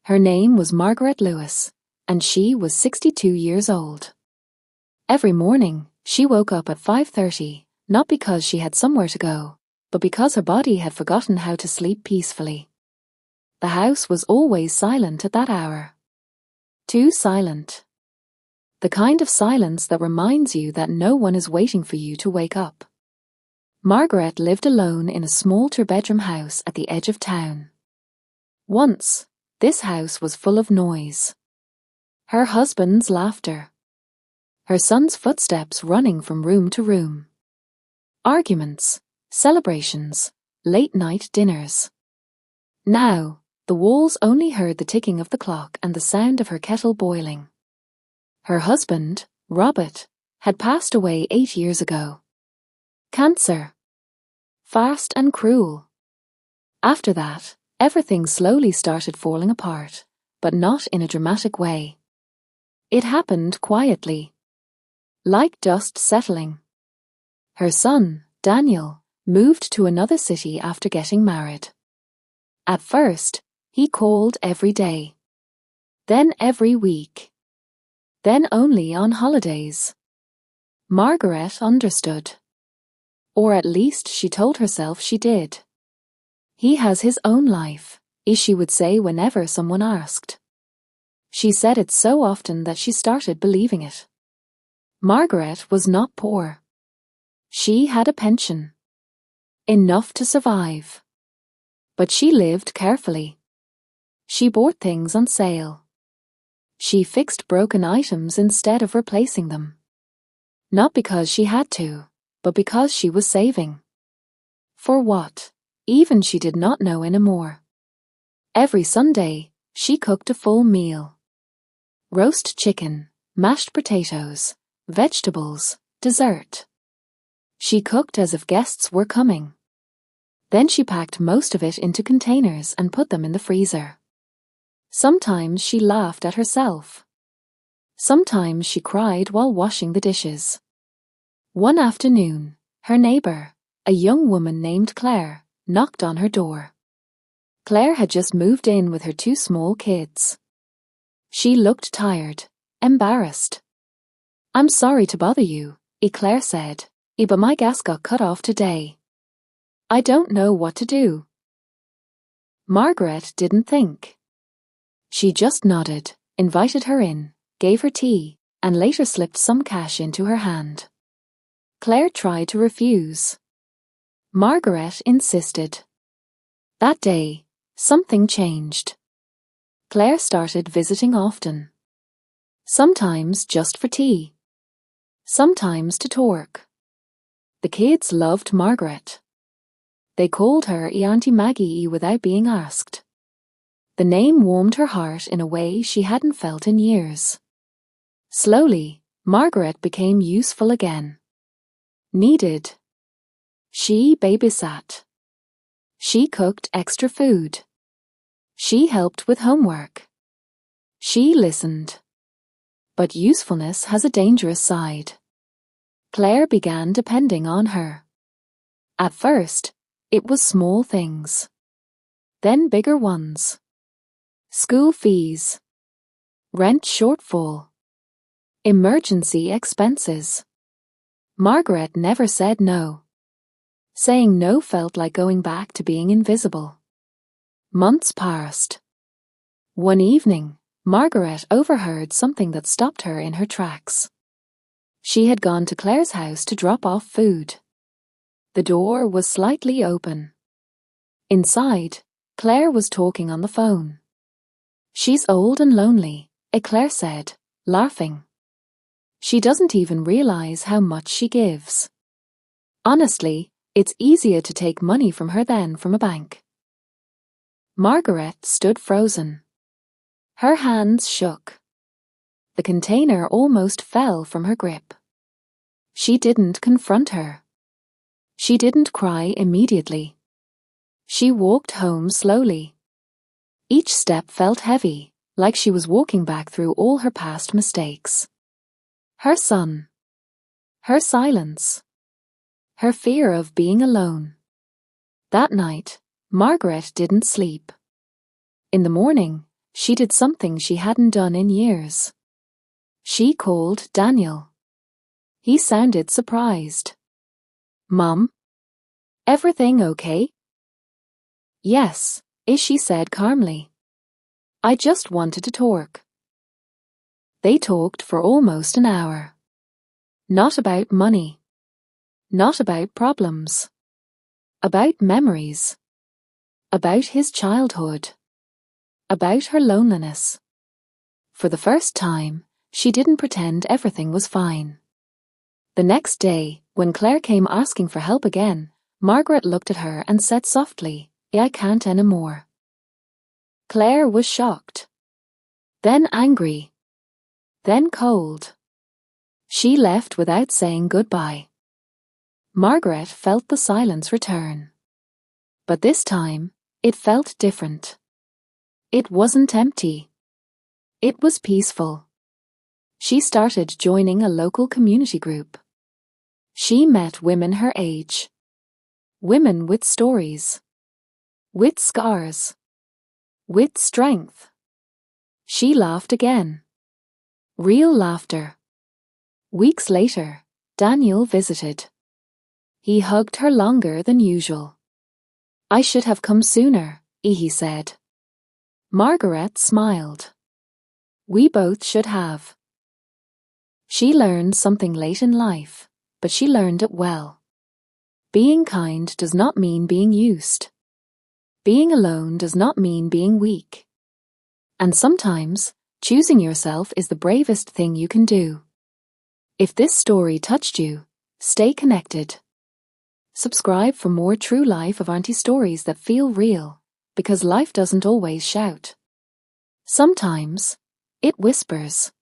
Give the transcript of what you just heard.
Her name was Margaret Lewis, and she was 62 years old. Every morning, she woke up at 5:30, not because she had somewhere to go, but because her body had forgotten how to sleep peacefully. The house was always silent at that hour. Too silent. The kind of silence that reminds you that no one is waiting for you to wake up. Margaret lived alone in a small two-bedroom house at the edge of town. Once, this house was full of noise. Her husband's laughter. Her son's footsteps running from room to room. Arguments, celebrations, late-night dinners. Now, the walls only heard the ticking of the clock and the sound of her kettle boiling. Her husband, Robert, had passed away 8 years ago. Cancer. Fast and cruel. After that, everything slowly started falling apart, but not in a dramatic way. It happened quietly. Like dust settling. Her son, Daniel, moved to another city after getting married. At first, he called every day. Then every week. Then only on holidays. Margaret understood. Or at least she told herself she did. He has his own life, she would say whenever someone asked. She said it so often that she started believing it. Margaret was not poor. She had a pension. Enough to survive. But she lived carefully. She bought things on sale. She fixed broken items instead of replacing them. Not because she had to, but because she was saving. For what? Even she did not know anymore. Every Sunday, she cooked a full meal. Roast chicken, mashed potatoes, vegetables, dessert. She cooked as if guests were coming. Then she packed most of it into containers and put them in the freezer. Sometimes she laughed at herself. Sometimes she cried while washing the dishes. One afternoon, her neighbor, a young woman named Claire, knocked on her door. Claire had just moved in with her 2 small kids. She looked tired, embarrassed. "I'm sorry to bother you," Claire said, "but my gas got cut off today. I don't know what to do." Margaret didn't think. She just nodded, invited her in, gave her tea, and later slipped some cash into her hand. Claire tried to refuse. Margaret insisted. That day, something changed. Claire started visiting often. Sometimes just for tea. Sometimes to talk. The kids loved Margaret. They called her Auntie Maggie without being asked. The name warmed her heart in a way she hadn't felt in years. Slowly, Margaret became useful again. Needed. She babysat. She cooked extra food. She helped with homework. She listened. But usefulness has a dangerous side. Claire began depending on her. At first, it was small things. Then bigger ones. School fees. Rent shortfall. Emergency expenses. Margaret never said no. Saying no felt like going back to being invisible. Months passed. One evening, Margaret overheard something that stopped her in her tracks. She had gone to Claire's house to drop off food. The door was slightly open. Inside, Claire was talking on the phone. "She's old and lonely," Claire said, laughing. "She doesn't even realize how much she gives. Honestly, it's easier to take money from her than from a bank." Margaret stood frozen. Her hands shook. The container almost fell from her grip. She didn't confront her. She didn't cry immediately. She walked home slowly. Each step felt heavy, like she was walking back through all her past mistakes. Her son. Her silence. Her fear of being alone. That night, Margaret didn't sleep. In the morning, she did something she hadn't done in years. She called Daniel. He sounded surprised. "Mum? Everything okay?" "Yes," she said calmly. "I just wanted to talk." They talked for almost an hour. Not about money. Not about problems. About memories. About his childhood. About her loneliness. For the first time, she didn't pretend everything was fine. The next day, when Claire came asking for help again, Margaret looked at her and said softly, "I can't anymore." Claire was shocked. Then angry. Then cold. She left without saying goodbye. Margaret felt the silence return. But this time, it felt different. It wasn't empty. It was peaceful. She started joining a local community group. She met women her age. Women with stories. With scars. With strength. She laughed again. Real laughter. Weeks later, Daniel visited. He hugged her longer than usual. "I should have come sooner," he said. Margaret smiled. "We both should have." She learned something late in life, but she learned it well. Being kind does not mean being used. Being alone does not mean being weak. And sometimes, choosing yourself is the bravest thing you can do. If this story touched you, stay connected. Subscribe for more true life of Auntie stories that feel real, because life doesn't always shout. Sometimes, it whispers.